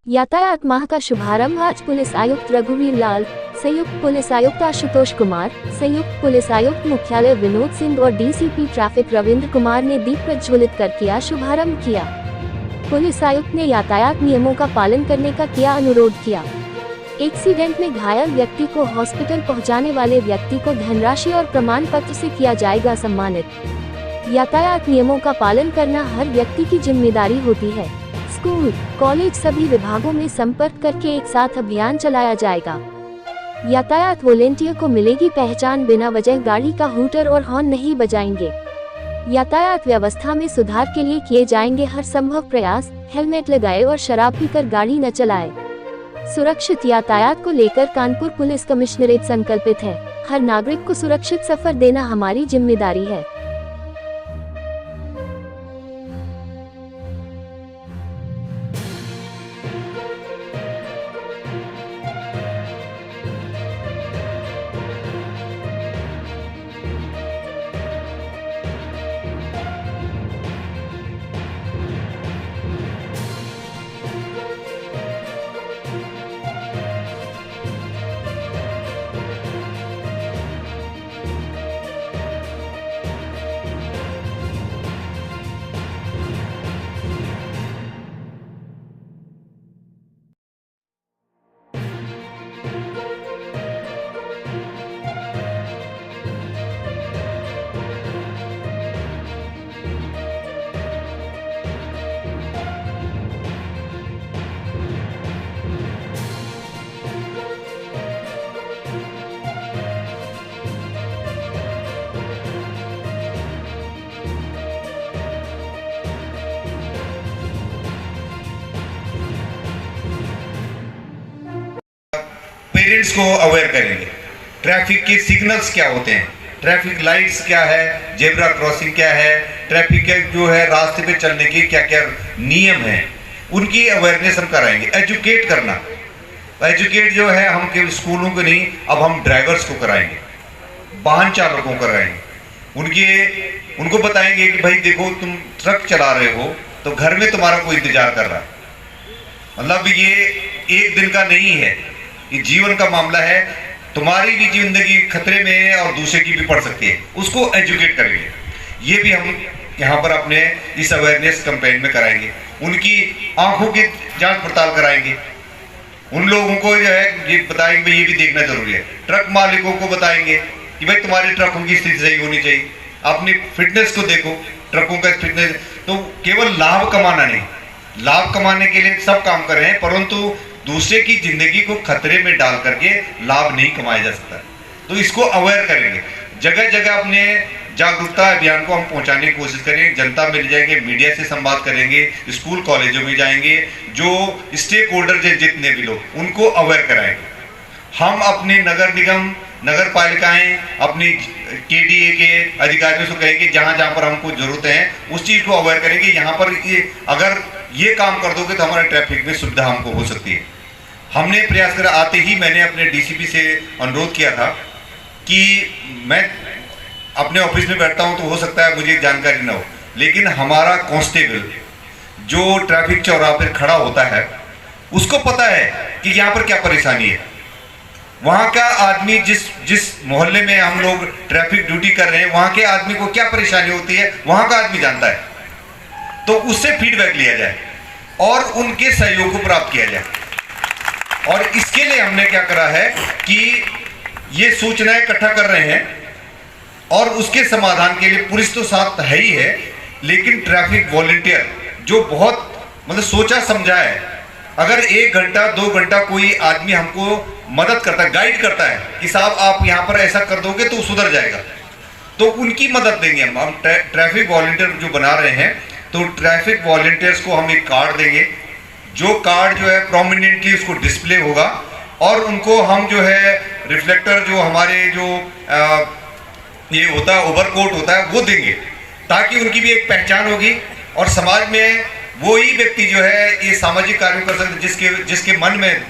यातायात माह का शुभारंभ आज पुलिस आयुक्त रघुवीर लाल, संयुक्त पुलिस आयुक्त आशुतोष कुमार, संयुक्त पुलिस आयुक्त मुख्यालय विनोद सिंह और डीसीपी ट्रैफिक रविंद्र कुमार ने दीप प्रज्वलित कर किया शुभारंभ किया। पुलिस आयुक्त ने यातायात नियमों का पालन करने का किया अनुरोध किया। एक्सीडेंट में घायल व्यक्ति को हॉस्पिटल पहुंचाने वाले व्यक्ति को धनराशि और प्रमाण पत्र से किया जाएगा सम्मानित। यातायात नियमों का पालन करना हर व्यक्ति की जिम्मेदारी होती है। स्कूल, कॉलेज सभी विभागों में संपर्क करके एक साथ अभियान चलाया जाएगा। यातायात वॉलेंटियर को मिलेगी पहचान, बिना वजह गाड़ी का हूटर और हॉर्न नहीं बजाएंगे। यातायात व्यवस्था में सुधार के लिए किए जाएंगे हर संभव प्रयास। हेलमेट लगाए और शराब पीकर गाड़ी न चलाए। सुरक्षित यातायात को लेकर कानपुर पुलिस कमिश्नरेट संकल्पित है। हर नागरिक को सुरक्षित सफर देना हमारी जिम्मेदारी है। पेरेंट्स को अवेयर करेंगे। ट्रैफिक के सिग्नल्स क्या होते हैं, ट्रैफिक लाइट्स क्या है, जेब्रा क्रॉसिंग क्या है, ट्रैफिक के जो है रास्ते पे चलने के क्या क्या नियम हैं, उनकी अवेयरनेस हम कराएंगे। एजुकेट करना, एजुकेट जो है हम केवल स्कूलों को नहीं, अब हम ड्राइवर्स को कराएंगे, वाहन चालकों को कराएंगे। उनको बताएंगे कि भाई देखो, तुम ट्रक चला रहे हो तो घर में तुम्हारा कोई इंतजार कर रहा है। मतलब ये एक दिन का नहीं है, ये जीवन का मामला है। तुम्हारी भी जिंदगी खतरे में है और दूसरे की भी पड़ सकती है। उसको एजुकेट करेंगे। ये भी हम यहाँ पर अपने इस अवेयरनेस कैंपेन में कराएंगे। उनकी आंखों की जांच पड़ताल कराएंगे। उन लोगों को जो है ये बताएंगे, ये भी देखना जरूरी है। ट्रक मालिकों को बताएंगे कि भाई तुम्हारे ट्रकों की स्थिति सही होनी चाहिए। अपनी फिटनेस को देखो, ट्रकों का फिटनेस। तो केवल लाभ कमाना नहीं, लाभ कमाने के लिए सब काम कर रहे हैं, परंतु दूसरे की जिंदगी को खतरे में डाल करके लाभ नहीं कमाया जा सकता। तो इसको अवेयर करेंगे। जगह जगह अपने जागरूकता अभियान को हम पहुंचाने की कोशिश करेंगे। जनता मिल जाएंगे, मीडिया से संवाद करेंगे, स्कूल कॉलेजों में जाएंगे, जो स्टेक होल्डर जितने भी लोग, उनको अवेयर कराएंगे। हम अपने नगर निगम, नगर पालिकाएं, अपनी केडीए के अधिकारियों से कहेंगे जहां जहां पर हमको जरूरत है उस चीज को अवेयर करेंगे। यहाँ पर अगर ये काम कर दोगे तो हमारे ट्रैफिक में सुविधा हमको हो सकती है। हमने प्रयास करा। आते ही मैंने अपने डीसीपी से अनुरोध किया था कि मैं अपने ऑफिस में बैठता हूं तो हो सकता है मुझे जानकारी ना हो, लेकिन हमारा कांस्टेबल जो ट्रैफिक चौराहे पर खड़ा होता है उसको पता है कि यहाँ पर क्या परेशानी है। वहाँ का आदमी, जिस मोहल्ले में हम लोग ट्रैफिक ड्यूटी कर रहे हैं, वहाँ के आदमी को क्या परेशानी होती है वहाँ का आदमी जानता है। तो उससे फीडबैक लिया जाए और उनके सहयोग को प्राप्त किया जाए। और इसके लिए हमने क्या करा है कि ये सूचनाएं इकट्ठा कर रहे हैं और उसके समाधान के लिए पुलिस तो साथ है ही है, लेकिन ट्रैफिक वॉलंटियर जो बहुत मतलब सोचा समझा है, अगर 1 घंटा 2 घंटा कोई आदमी हमको मदद करता है, गाइड करता है कि साहब आप यहाँ पर ऐसा कर दोगे तो सुधर जाएगा, तो उनकी मदद देंगे हम ट्रैफिक वॉलंटियर जो बना रहे हैं। तो ट्रैफिक वॉलंटियर्स को हम एक कार्ड देंगे, जो कार्ड जो है प्रोमिनेंटली उसको डिस्प्ले होगा और उनको हम जो है रिफ्लेक्टर जो हमारे जो ये होता है, ओवरकोट होता है, वो देंगे, ताकि उनकी भी एक पहचान होगी और समाज में वो ही व्यक्ति जो है ये सामाजिक कार्य कर सकते जिसके मन में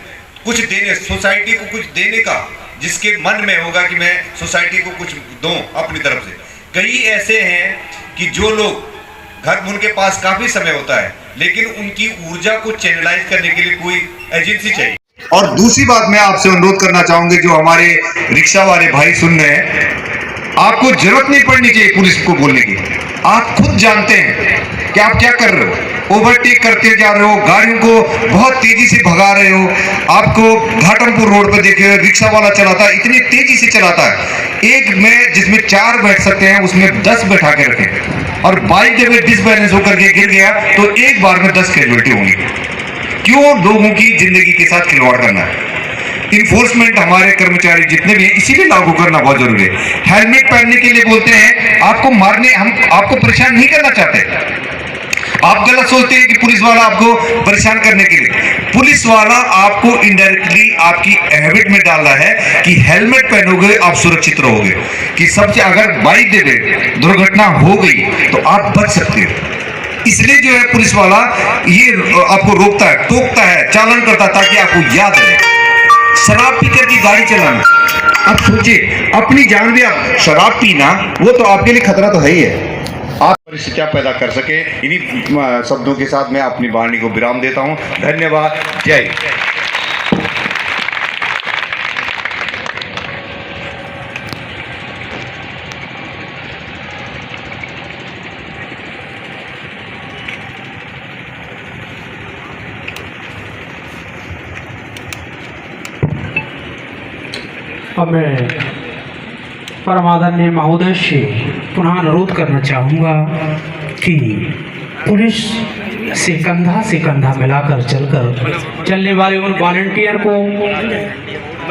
कुछ देने, सोसाइटी को कुछ देने का जिसके मन में होगा कि मैं सोसाइटी को कुछ दूं अपनी तरफ से। कई ऐसे हैं कि जो लोग घर उनके पास काफी समय होता है, लेकिन उनकी ऊर्जा को चैनलाइज करने के लिए कोई एजेंसी चाहिए। और दूसरी बात मैं आपसे अनुरोध करना चाहूंगा, जो हमारे रिक्शा वाले भाई सुन रहे हैं, आपको जरूरत नहीं पड़नी चाहिए पुलिस को बोलने की। आप खुद जानते हैं कि आप क्या कर रहे हो, ओवरटेक करते जा रहे हो, गाड़ियों को बहुत तेजी से भगा रहे हो। आपको घाटमपुर रोड पर देखिए, रिक्शा वाला चलाता है, इतनी तेजी से चलाता है, एक में जिसमें 4 बैठ सकते हैं उसमें 10 बैठा के रखें, और बाइक जब डिसबैलेंस होकर के गिर गया तो एक बार में 10 कैजुअल्टी होंगी। क्यों लोगों की जिंदगी के साथ खिलवाड़ करना है? इन्फोर्समेंट हमारे कर्मचारी जितने भी हैं, इसीलिए लागू करना बहुत जरूरी है। हेलमेट पहनने के लिए बोलते हैं, आपको मारने, हम आपको परेशान नहीं करना चाहते। आप गलत सोचते हैं कि पुलिस वाला आपको परेशान करने के लिए, पुलिस वाला आपको इनडायरेक्टली आपकी हैबिट में डाल रहा है कि हेलमेट पहनोगे आप सुरक्षित रहोगे, कि सबसे अगर बाइक दे दुर्घटना हो गई तो आप बच सकते हो। इसलिए जो है पुलिस वाला ये आपको रोकता है, टोकता है, चालान करता है, ताकि आपको याद रहे। शराब पीकर की गाड़ी चलाना, आप सोचिए अपनी जान भी, आप शराब पीना वो तो आपके लिए खतरा तो है ही है। आप परिस्थितियां पैदा कर सके। इन्हीं शब्दों के साथ मैं अपनी वाणी को विराम देता हूं। धन्यवाद। जय। अब मैं परमादरणीय महोदय से पुनः अनुरोध करना चाहूँगा कि पुलिस से कंधा मिलाकर चलने वाले उन वॉलंटियर को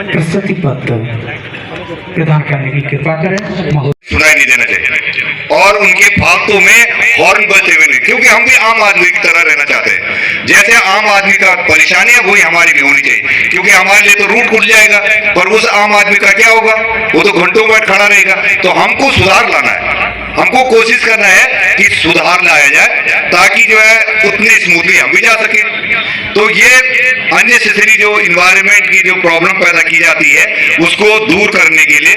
प्रशस्ति पत्र प्रदान करने की कृपा करें। सुनाई नहीं देना चाहिए और उनके फालतू में हॉर्न बजते हुए नहीं, क्योंकि हम भी आम आदमी की तरह रहना चाहते हैं। जैसे आम आदमी का परेशानी है वही हमारी भी होनी चाहिए, क्योंकि हमारे लिए तो रूट खुल जाएगा, पर उस आम आदमी का क्या होगा? वो तो घंटों बैठ खड़ा रहेगा। तो हमको सुधार लाना है, हमको कोशिश करना है कि सुधार लाया जाए, ताकि जो है उतनी स्मूथली हम भी जा सके। तो ये अननेसेसरी जो इन्वायरमेंट की जो प्रॉब्लम पैदा की जाती है उसको दूर करने के लिए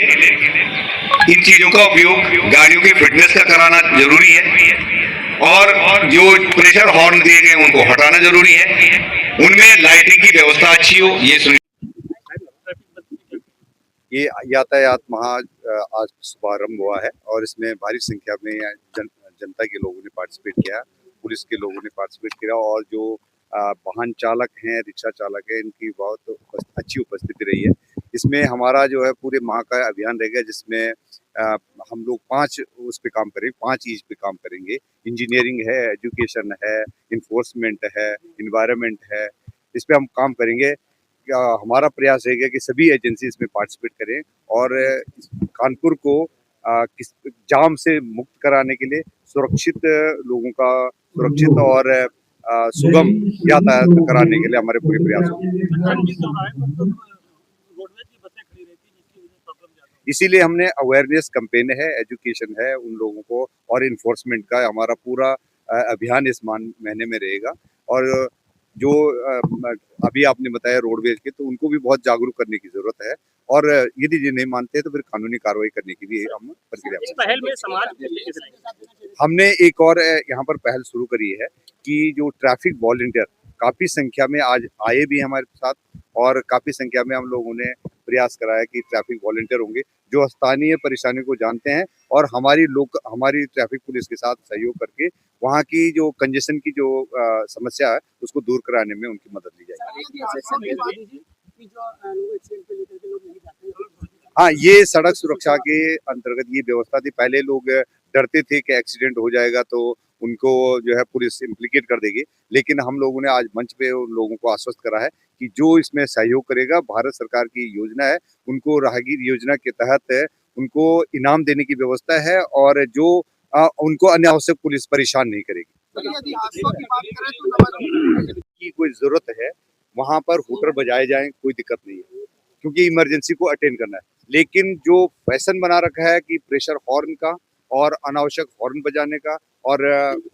इन चीजों का उपयोग गाड़ियों की फिटनेस का कराना जरूरी है, और जो प्रेशर हॉर्न दिए गए उनको हटाना जरूरी है, उनमें लाइटिंग की व्यवस्था अच्छी हो, ये यातायात महा आज शुभारंभ हुआ है और इसमें भारी संख्या में जनता के लोगों ने पार्टिसिपेट किया, पुलिस के लोगों ने पार्टिसिपेट किया, और जो वाहन चालक हैं, रिक्शा चालक हैं, इनकी बहुत अच्छी उपस्थिति रही है। इसमें हमारा जो है पूरे माह का अभियान रहेगा, जिसमें हम लोग 5 उस पे काम करेंगे, 5 चीज पे काम करेंगे। इंजीनियरिंग है, एजुकेशन है, इन्फोर्समेंट है, इन्वायरमेंट है, इस पे हम काम करेंगे। हमारा प्रयास रहेगा कि सभी एजेंसी इसमें पार्टिसिपेट करें और कानपुर को जाम से मुक्त कराने के लिए सुरक्षित लोगों का सुरक्षित और सुगम यातायात कराने के लिए हमारे पूरे प्रयास होंगे। इसीलिए हमने अवेयरनेस कैंपेन है, एजुकेशन है उन लोगों को, और इन्फोर्समेंट का हमारा पूरा अभियान इस महीने में रहेगा। और जो अभी आपने बताया रोडवेज के, तो उनको भी बहुत जागरूक करने की जरूरत है, और यदि ये नहीं मानते हैं तो फिर कानूनी कार्रवाई करने की भी हम प्रक्रिया पहल में समाज हमने एक और यहाँ पर पहल शुरू करी है कि जो ट्रैफिक वॉलंटियर काफी संख्या में आज आए भी हमारे साथ, और काफी संख्या में हम लोगों ने प्रयास कराया कि ट्रैफिक वॉलंटियर होंगे जो स्थानीय परेशानी को जानते हैं, और हमारी ट्रैफिक पुलिस के साथ सहयोग करके वहाँ की जो कंजेशन की जो समस्या है उसको दूर कराने में उनकी मदद ली जाएगी। हाँ, ये सड़क सुरक्षा के अंतर्गत ये व्यवस्था थी। पहले लोग डरते थे कि एक्सीडेंट हो जाएगा तो उनको जो है पुलिस इम्प्लीकेट कर देगी, लेकिन हम लोगों ने आज मंच पे उन लोगों को आश्वस्त करा है कि जो इसमें सहयोग करेगा, भारत सरकार की योजना है, उनको राहगीर योजना के तहत उनको इनाम देने की व्यवस्था है, और जो उनको अनावश्यक पुलिस परेशान नहीं करेगी। यदि हादसों की बात करें तो की कोई जरूरत है वहां पर हूटर बजाए जाएं, कोई दिक्कत नहीं है, क्योंकि इमरजेंसी को अटेंड करना है। लेकिन जो फैशन बना रखा है कि प्रेशर हॉर्न का और अनावश्यक हॉर्न बजाने का और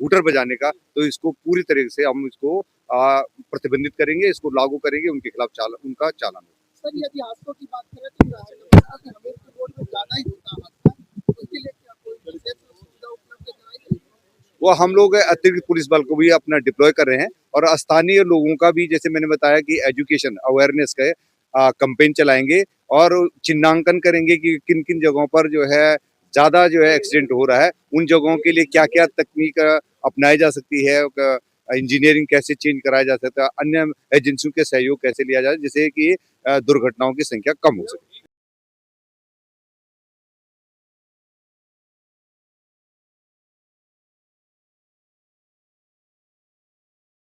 हूटर बजाने का, तो इसको पूरी तरीके से हम इसको प्रतिबंधित करेंगे, इसको लागू करेंगे, उनके खिलाफ उनका चालान। सर, यदि हादसों की बात करें तो रोड में ज्यादा ही होता है, उसके लिए क्या कोई विशेष सुविधा उपलब्ध कराई गई? वो हम लोग अतिरिक्त पुलिस बल को भी अपना डिप्लॉय कर रहे हैं और स्थानीय लोगों का भी, जैसे मैंने बताया कि एजुकेशन अवेयरनेस का कैंपेन चलाएंगे और चिन्हांकन करेंगे कि किन किन जगहों पर जो है ज़्यादा जो है एक्सीडेंट हो रहा है, उन जगहों के लिए क्या क्या तकनीक अपनाई जा सकती है, इंजीनियरिंग कैसे चेंज कराया जा सकता है, अन्य एजेंसियों के सहयोग कैसे लिया जाए जिससे कि दुर्घटनाओं की संख्या कम हो सके।